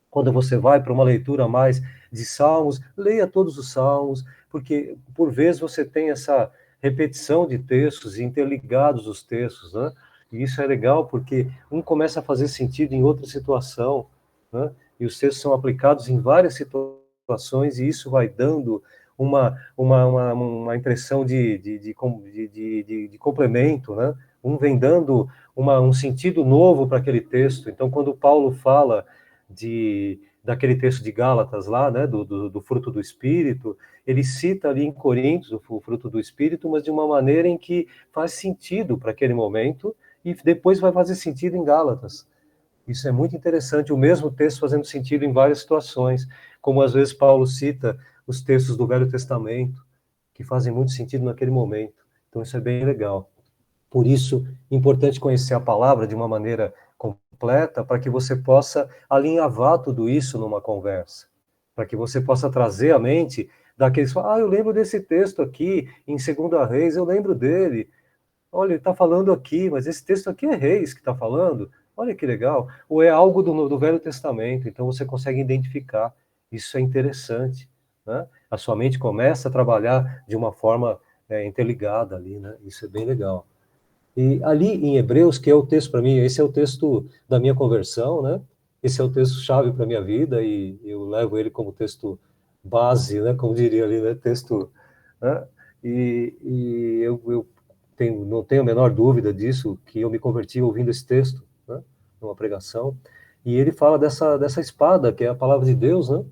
Quando você vai para uma leitura mais de salmos, leia todos os salmos, porque por vezes você tem essa repetição de textos, interligados os textos, né? E isso é legal porque um começa a fazer sentido em outra situação, né? E os textos são aplicados em várias situações e isso vai dando uma impressão de complemento, né? Um vem dando um sentido novo para aquele texto. Então, quando Paulo fala daquele texto de Gálatas lá, né, do fruto do Espírito, ele cita ali em Coríntios o fruto do Espírito, mas de uma maneira em que faz sentido para aquele momento e depois vai fazer sentido em Gálatas. Isso é muito interessante, o mesmo texto fazendo sentido em várias situações, como às vezes Paulo cita os textos do Velho Testamento, que fazem muito sentido naquele momento. Então isso é bem legal. Por isso, é importante conhecer a palavra de uma maneira completa, para que você possa alinhavar tudo isso numa conversa, para que você possa trazer à mente daqueles, eu lembro desse texto aqui, em 2 Reis, eu lembro dele, olha, ele está falando aqui, mas esse texto aqui é Reis que está falando, olha que legal, ou é algo do Velho Testamento, então você consegue identificar, isso é interessante, né? A sua mente começa a trabalhar de uma forma interligada ali, né? Isso é bem legal. E ali em Hebreus, que é o texto para mim, esse é o texto da minha conversão, né? Esse é o texto-chave para a minha vida, e eu levo ele como texto base, né? Como diria ali, né? Texto, né? E eu não tenho a menor dúvida disso, que eu me converti ouvindo esse texto, né? Numa pregação, e ele fala dessa espada, que é a palavra de Deus, né?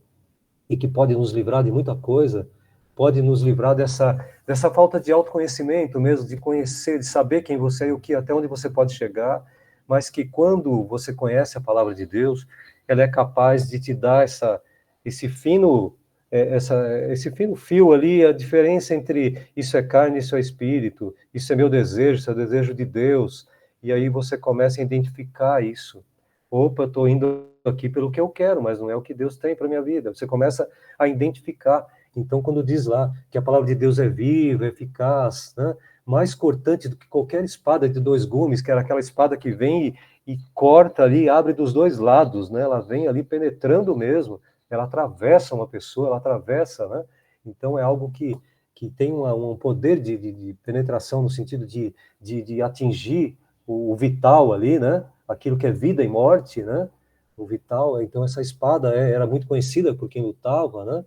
E que pode nos livrar de muita coisa, pode nos livrar dessa falta de autoconhecimento mesmo, de conhecer, de saber quem você é e o que, até onde você pode chegar, mas que quando você conhece a palavra de Deus, ela é capaz de te dar esse fino, esse fino fio ali, a diferença entre isso é carne, isso é espírito, isso é meu desejo, isso é o desejo de Deus, e aí você começa a identificar isso. Opa, eu estou indo aqui pelo que eu quero, mas não é o que Deus tem para minha vida. Você começa a identificar. Então, quando diz lá que a palavra de Deus é viva, é eficaz, né? Mais cortante do que qualquer espada de dois gumes, que era aquela espada que vem e corta ali, abre dos dois lados, né? Ela vem ali penetrando mesmo, ela atravessa uma pessoa, ela atravessa, né? Então, é algo que tem um poder de penetração no sentido de atingir o vital ali, né? Aquilo que é vida e morte, né? O vital. Então essa espada era muito conhecida por quem lutava, né?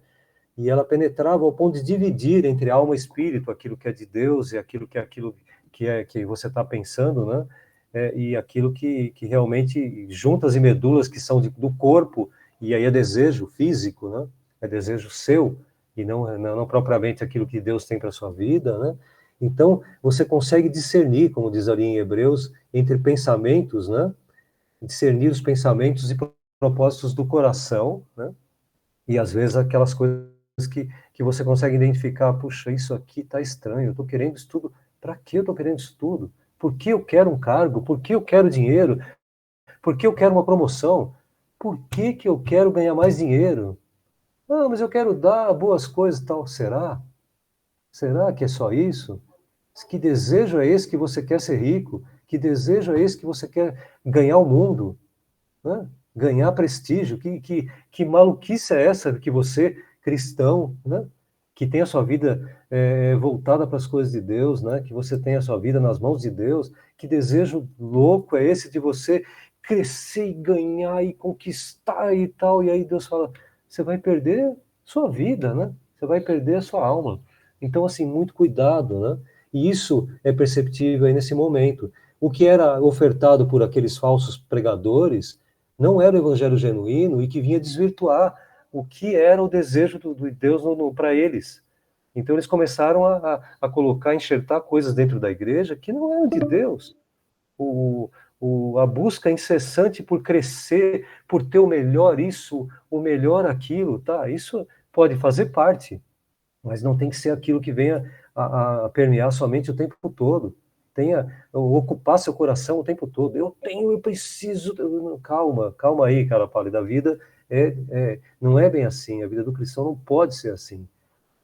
E ela penetrava ao ponto de dividir entre alma e espírito aquilo que é de Deus e aquilo que você está pensando, né? E aquilo que realmente juntas e medulas que são do corpo, e aí é desejo físico, né? É desejo seu e não propriamente aquilo que Deus tem para sua vida, né? Então você consegue discernir, como diz ali em Hebreus, entre pensamentos, né? Discernir os pensamentos e propósitos do coração, né? E às vezes aquelas coisas que você consegue identificar, puxa, isso aqui está estranho, eu estou querendo estudo. Para que eu estou querendo estudo? Por que eu quero um cargo? Por que eu quero dinheiro? Por que eu quero uma promoção? Por que eu quero ganhar mais dinheiro? Ah, mas eu quero dar boas coisas e tal. Será? Será que é só isso? Que desejo é esse que você quer ser rico? Que desejo é esse que você quer ganhar o mundo? Né? Ganhar prestígio? Que maluquice é essa que você, cristão, né? Que tem a sua vida voltada para as coisas de Deus, né? Que você tem a sua vida nas mãos de Deus? Que desejo louco é esse de você crescer e ganhar e conquistar e tal? E aí Deus fala, você vai perder sua vida, né? Você vai perder a sua alma. Então, assim, muito cuidado, né? E isso é perceptível aí nesse momento. O que era ofertado por aqueles falsos pregadores não era o evangelho genuíno e que vinha desvirtuar o que era o desejo do Deus para eles. Então eles começaram a colocar, enxertar coisas dentro da igreja que não eram de Deus. A busca incessante por crescer, por ter o melhor isso, o melhor aquilo, tá? Isso pode fazer parte, mas não tem que ser aquilo que venha a permear somente o tempo todo. Tenha, ocupar seu coração o tempo todo. Eu preciso. Calma aí, cara pálida. A vida não é bem assim. A vida do cristão não pode ser assim.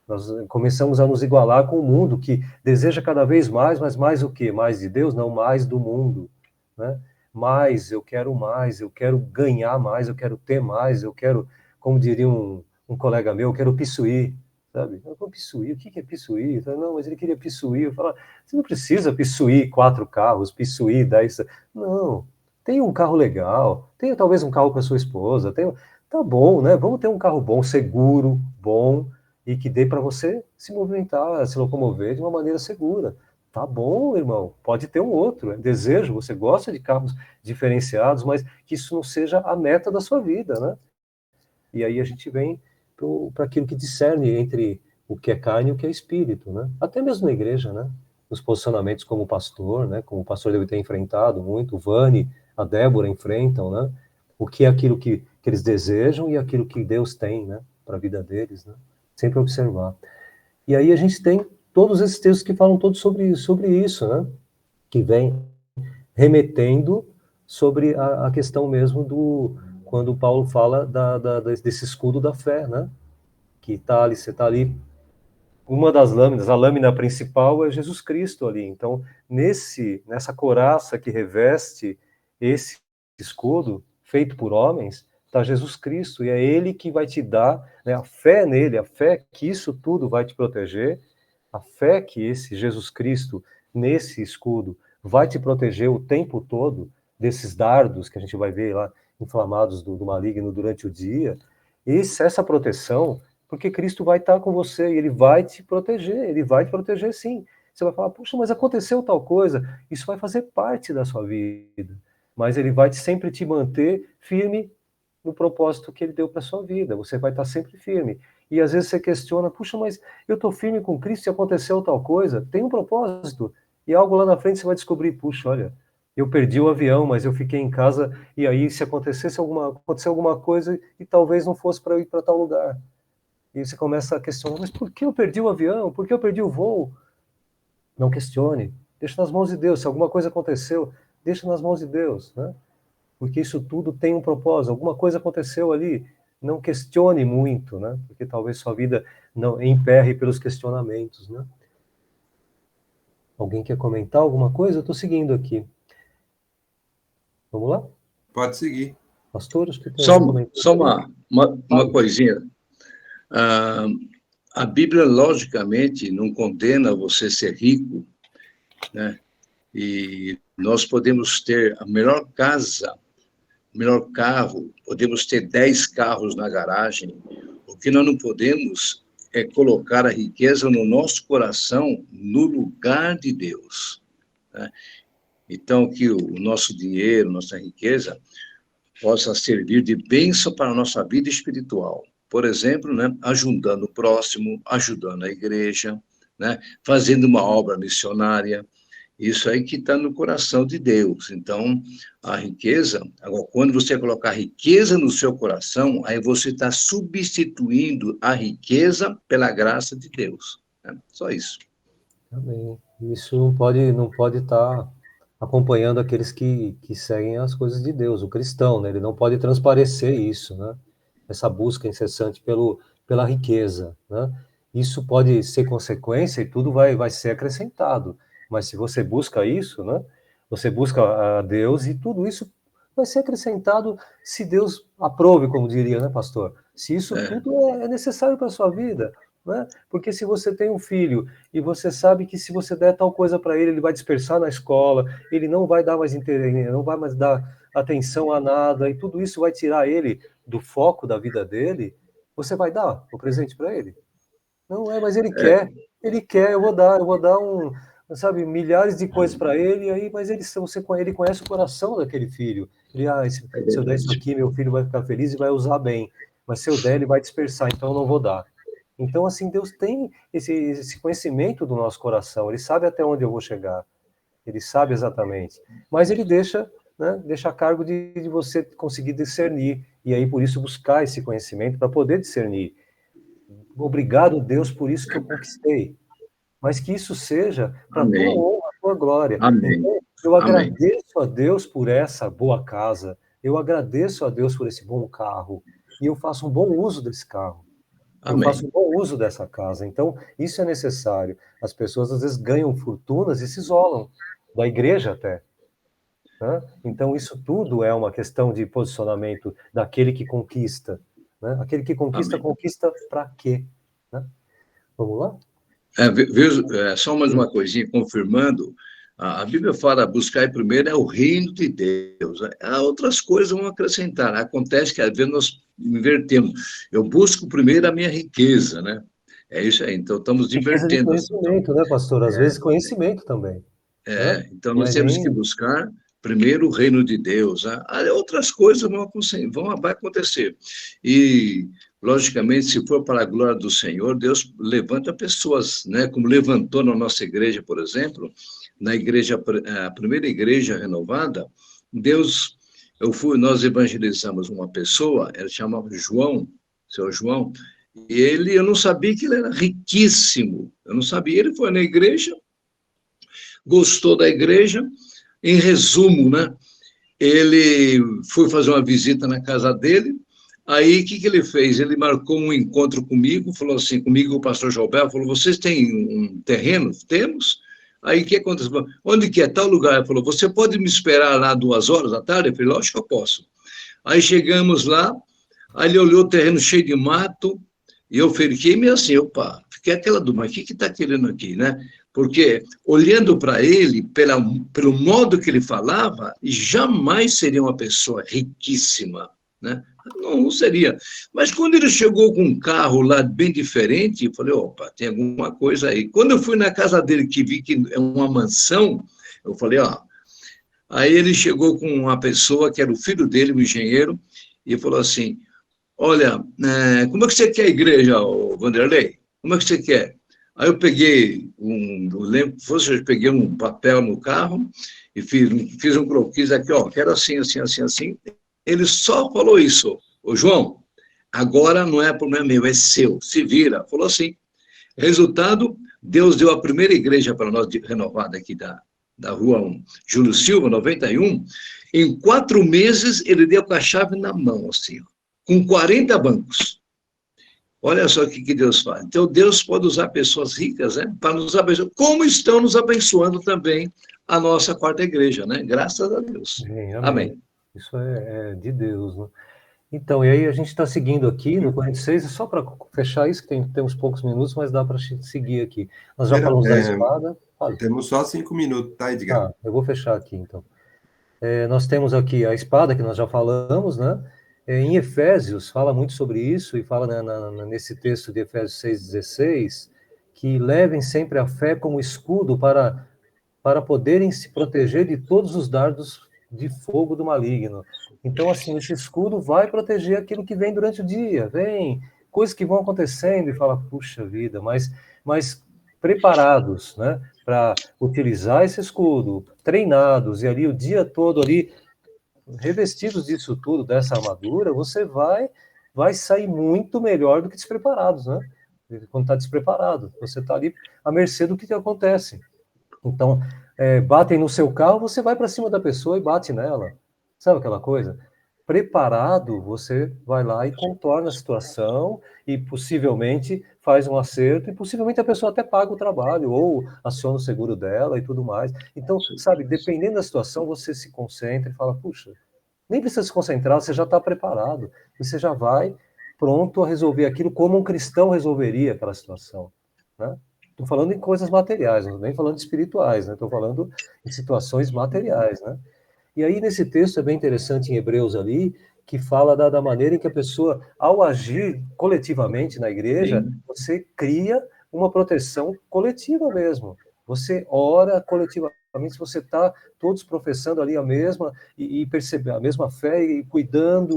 Nós começamos a nos igualar com o mundo, que deseja cada vez mais, mas mais o quê? Mais de Deus? Não, mais do mundo. Né? Eu quero ganhar mais, eu quero ter mais, eu quero, como diria um colega meu, eu quero pissuir. Sabe? Eu vou pissuir, o que é pissuir? Não, mas ele queria pissuir. Eu falo, você não precisa pissuir 4 carros, pissuir 10. Não, tem um carro legal, tem talvez um carro com a sua esposa, tá bom, né? Vamos ter um carro bom, seguro, bom, e que dê para você se movimentar, se locomover de uma maneira segura. Tá bom, irmão, pode ter um outro, é desejo, você gosta de carros diferenciados, mas que isso não seja a meta da sua vida, né? E aí a gente vem para aquilo que discerne entre o que é carne e o que é espírito, né? Até mesmo na igreja, né? Nos posicionamentos como pastor, né? Como o pastor deve ter enfrentado muito, o Vani, a Débora enfrentam, né? O que é aquilo que eles desejam e aquilo que Deus tem, né? Para a vida deles, né? Sempre observar. E aí a gente tem todos esses textos que falam todos sobre isso, né? Que vem remetendo sobre a questão mesmo quando Paulo fala desse escudo da fé, né? Que tá ali, você está ali, uma das lâminas, a lâmina principal é Jesus Cristo ali. Então, nessa couraça que reveste esse escudo, feito por homens, está Jesus Cristo, e é Ele que vai te dar, né, a fé nele, a fé que isso tudo vai te proteger, a fé que esse Jesus Cristo, nesse escudo, vai te proteger o tempo todo desses dardos que a gente vai ver lá inflamados do maligno durante o dia. Essa proteção, porque Cristo vai estar com você e ele vai te proteger sim. Você vai falar, puxa, mas aconteceu tal coisa, isso vai fazer parte da sua vida, mas ele vai sempre te manter firme no propósito que ele deu para sua vida, você vai estar sempre firme. E às vezes você questiona, puxa, mas eu estou firme com Cristo e aconteceu tal coisa, tem um propósito, e algo lá na frente você vai descobrir, puxa, olha, eu perdi o avião, mas eu fiquei em casa, e aí se acontecesse alguma coisa, e talvez não fosse para eu ir para tal lugar. E você começa a questionar, mas por que eu perdi o avião? Por que eu perdi o voo? Não questione, deixa nas mãos de Deus. Se alguma coisa aconteceu, deixa nas mãos de Deus, né? Porque isso tudo tem um propósito. Alguma coisa aconteceu ali, não questione muito, né? Porque talvez sua vida não emperre pelos questionamentos, né? Alguém quer comentar alguma coisa? Eu estou seguindo aqui. Vamos lá? Pode seguir. Pastor, acho que tem Só uma coisinha. A Bíblia, logicamente, não condena você ser rico, né? E nós podemos ter a melhor casa, o melhor carro, podemos ter 10 carros na garagem. O que nós não podemos é colocar a riqueza no nosso coração, no lugar de Deus, né? Então, que o nosso dinheiro, nossa riqueza, possa servir de bênção para a nossa vida espiritual. Por exemplo, né, ajudando o próximo, ajudando a igreja, né, fazendo uma obra missionária. Isso aí que está no coração de Deus. Então, a riqueza, agora, quando você colocar riqueza no seu coração, aí você está substituindo a riqueza pela graça de Deus, né? Só isso. Amém. Isso não pode estar acompanhando aqueles que seguem as coisas de Deus, o cristão, né? Ele não pode transparecer isso, né? Essa busca incessante pela riqueza, né? Isso pode ser consequência e tudo vai ser acrescentado. Mas se você busca isso, né? Você busca a Deus e tudo isso vai ser acrescentado se Deus aprove, como diria, né, pastor? Se isso tudo é necessário para a sua vida, né? Porque se você tem um filho e você sabe que se você der tal coisa para ele, ele vai dispersar na escola, ele não vai dar mais interesse, não vai mais dar atenção a nada, e tudo isso vai tirar ele do foco da vida dele, você vai dar o presente para ele? Não é, mas ele quer, eu vou dar sabe, milhares de coisas para ele, aí, mas ele conhece o coração daquele filho. Ele, se eu der isso aqui, meu filho vai ficar feliz e vai usar bem, mas se eu der, ele vai dispersar, então eu não vou dar. Então, assim, Deus tem esse conhecimento do nosso coração, ele sabe até onde eu vou chegar, ele sabe exatamente, mas ele deixa, né, deixa a cargo de você conseguir discernir, e aí por isso buscar esse conhecimento para poder discernir. Obrigado, Deus, por isso que eu conquistei, mas que isso seja para a tua honra, a tua glória. Amém. Então, eu agradeço a Deus por essa boa casa, eu agradeço a Deus por esse bom carro, e eu faço um bom uso desse carro. Eu faço um bom uso dessa casa. Então, isso é necessário. As pessoas, às vezes, ganham fortunas e se isolam, da igreja até, né? Então, isso tudo é uma questão de posicionamento daquele que conquista, né? Aquele que conquista, conquista para quê? Né? Vamos lá? Só mais uma coisinha, confirmando, a Bíblia fala, buscar primeiro é o reino de Deus. Há outras coisas vão acrescentar. Acontece que às vezes nós invertemos. Eu busco primeiro a minha riqueza, né? É isso aí. Então, estamos invertendo. Conhecimento, né, pastor? Às vezes conhecimento também. Né? Então, nós temos que buscar primeiro o reino de Deus. Outras coisas vai acontecer. E, logicamente, se for para a glória do Senhor, Deus levanta pessoas, né? Como levantou na nossa igreja, por exemplo, na igreja, a primeira igreja renovada, nós evangelizamos uma pessoa, ela chamava João, seu João, e eu não sabia que ele era riquíssimo, eu não sabia, ele foi na igreja, gostou da igreja, em resumo, né, ele foi fazer uma visita na casa dele, aí o que ele fez? Ele marcou um encontro comigo, falou assim, comigo o pastor Jobel, falou, vocês têm um terreno? Temos. Aí o que aconteceu? Onde que é? Tal lugar? Ele falou, você pode me esperar lá 2 horas da tarde? Eu falei, lógico que eu posso. Aí chegamos lá, aí ele olhou o terreno cheio de mato, e eu fiquei meio assim, opa, fiquei aquela dúvida, mas o que está querendo aqui, né? Porque, olhando para ele, pelo modo que ele falava, jamais seria uma pessoa riquíssima, né? Não seria. Mas quando ele chegou com um carro lá bem diferente, eu falei, opa, tem alguma coisa aí. Quando eu fui na casa dele, que vi que é uma mansão, eu falei, ó. Aí ele chegou com uma pessoa, que era o filho dele, um engenheiro, e falou assim, olha, como é que você quer a igreja, Vanderlei? Como é que você quer? Aí eu peguei eu peguei um papel no carro e fiz um croquis aqui, ó, quero assim, assim, assim, assim. Ele só falou isso, ô João, agora não é problema meu, é seu, se vira. Falou assim. Resultado, Deus deu a primeira igreja para nós, renovada aqui da rua Júlio Silva, 91. Em 4 meses, ele deu com a chave na mão, assim, ó, com 40 bancos. Olha só o que Deus faz. Então, Deus pode usar pessoas ricas, né, para nos abençoar, como estão nos abençoando também a nossa quarta igreja, né? Graças a Deus. Amém. Amém. Isso é de Deus, né? Então, e aí a gente está seguindo aqui no 46, só para fechar isso, que temos poucos minutos, mas dá para seguir aqui. Nós já falamos da espada. Temos só 5 minutos, tá, Edgar? Eu vou fechar aqui, então. Nós temos aqui a espada, que nós já falamos, né? Em Efésios, fala muito sobre isso, e fala nesse texto de Efésios 6,16, que levem sempre a fé como escudo para poderem se proteger de todos os dardos de fogo do maligno. Então, assim, esse escudo vai proteger aquilo que vem durante o dia, vem coisas que vão acontecendo, e fala, puxa vida, mas preparados, né, para utilizar esse escudo, treinados, e ali o dia todo ali, revestidos disso tudo, dessa armadura, você vai sair muito melhor do que despreparados, né? Quando está despreparado, você está ali à mercê do que acontece. Então, batem no seu carro, você vai para cima da pessoa e bate nela. Sabe aquela coisa? Preparado, você vai lá e contorna a situação e possivelmente faz um acerto e possivelmente a pessoa até paga o trabalho ou aciona o seguro dela e tudo mais. Então, sabe, dependendo da situação, você se concentra e fala, puxa, nem precisa se concentrar, você já está preparado e você já vai pronto a resolver aquilo como um cristão resolveria aquela situação, né? Estou falando em coisas materiais, não estou nem falando de espirituais, né? Estou falando em situações materiais, né? E aí, nesse texto, é bem interessante em Hebreus ali, que fala da maneira em que a pessoa, ao agir coletivamente na igreja, você cria uma proteção coletiva mesmo. Você ora coletivamente, você está todos professando ali a mesma, e perceber a mesma fé, e cuidando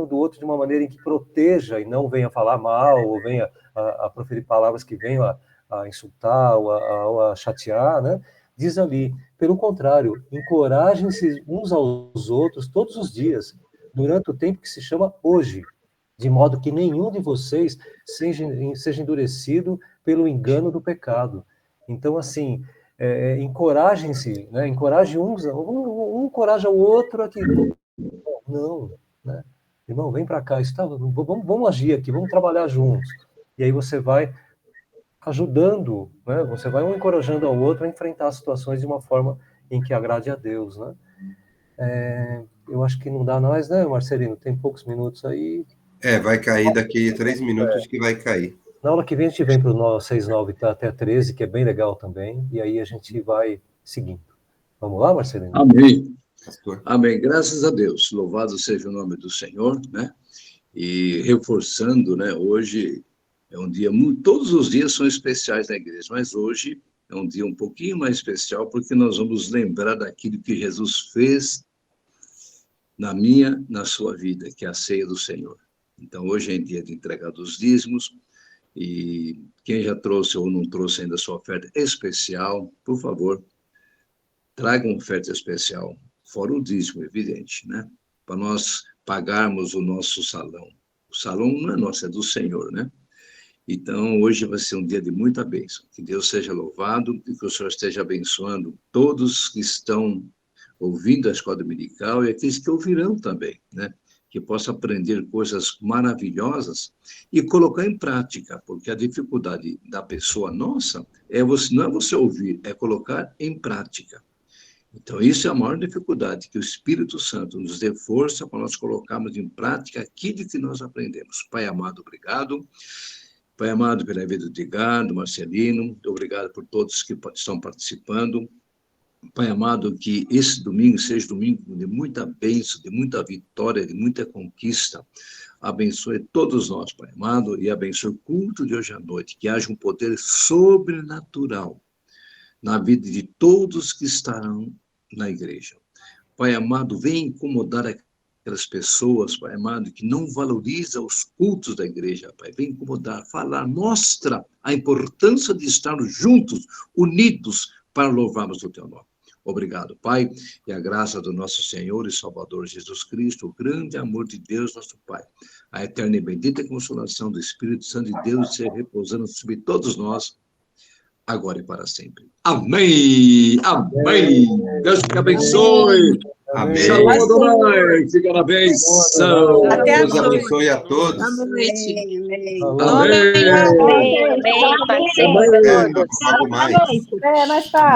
do outro de uma maneira em que proteja, e não venha falar mal, ou venha a proferir palavras que venham a insultar, ou a chatear, né? Diz ali, pelo contrário, encorajem-se uns aos outros todos os dias, durante o tempo que se chama hoje, de modo que nenhum de vocês seja endurecido pelo engano do pecado. Então, assim, encorajem-se, né? Encorajem um encoraja o outro aqui. Não, né? Irmão, vem para cá, vamos agir aqui, vamos trabalhar juntos. E aí você vai ajudando, né? Você vai um encorajando ao outro a enfrentar as situações de uma forma em que agrade a Deus, né? Eu acho que não dá mais, né, Marcelino? Tem poucos minutos aí. Vai cair daqui 3 minutos que vai cair. Na aula que vem a gente vem para o 6-9 até 13, que é bem legal também, e aí a gente vai seguindo. Vamos lá, Marcelino? Amém. Pastor. Amém. Graças a Deus. Louvado seja o nome do Senhor, né? E reforçando, né, hoje é um dia todos os dias são especiais na igreja, mas hoje é um dia um pouquinho mais especial, porque nós vamos lembrar daquilo que Jesus fez na sua vida, que é a ceia do Senhor. Então, hoje é dia de entrega dos dízimos, e quem já trouxe ou não trouxe ainda a sua oferta especial, por favor, traga uma oferta especial, fora o dízimo, evidente, né? Para nós pagarmos o nosso salão. O salão não é nosso, é do Senhor, né? Então, hoje vai ser um dia de muita bênção. Que Deus seja louvado e que o Senhor esteja abençoando todos que estão ouvindo a escola dominical e aqueles que ouvirão também, né? Que possam aprender coisas maravilhosas e colocar em prática, porque a dificuldade da pessoa nossa não é você ouvir, é colocar em prática. Então, isso é a maior dificuldade, que o Espírito Santo nos dê força para nós colocarmos em prática aquilo que nós aprendemos. Pai amado, obrigado. Pai amado, pela vida do Edgar, do Marcelino, obrigado por todos que estão participando. Pai amado, que esse domingo seja domingo de muita bênção, de muita vitória, de muita conquista. Abençoe todos nós, Pai amado, e abençoe o culto de hoje à noite, que haja um poder sobrenatural na vida de todos que estarão na igreja. Pai amado, vem incomodar aquelas pessoas, Pai amado, que não valorizam os cultos da igreja, Pai. Vem incomodar, falar, mostra a importância de estarmos juntos, unidos, para louvarmos o teu nome. Obrigado, Pai, e a graça do nosso Senhor e Salvador Jesus Cristo, o grande amor de Deus, nosso Pai, a eterna e bendita consolação do Espírito Santo de Deus, seja repousando sobre todos nós, agora e para sempre. Amém! Amém! Deus te abençoe! Amém. Shalom, Adonai! Fica na bênção! Deus abençoe a todos. Amém. Amém! Amém. Amém. Até, mais tarde.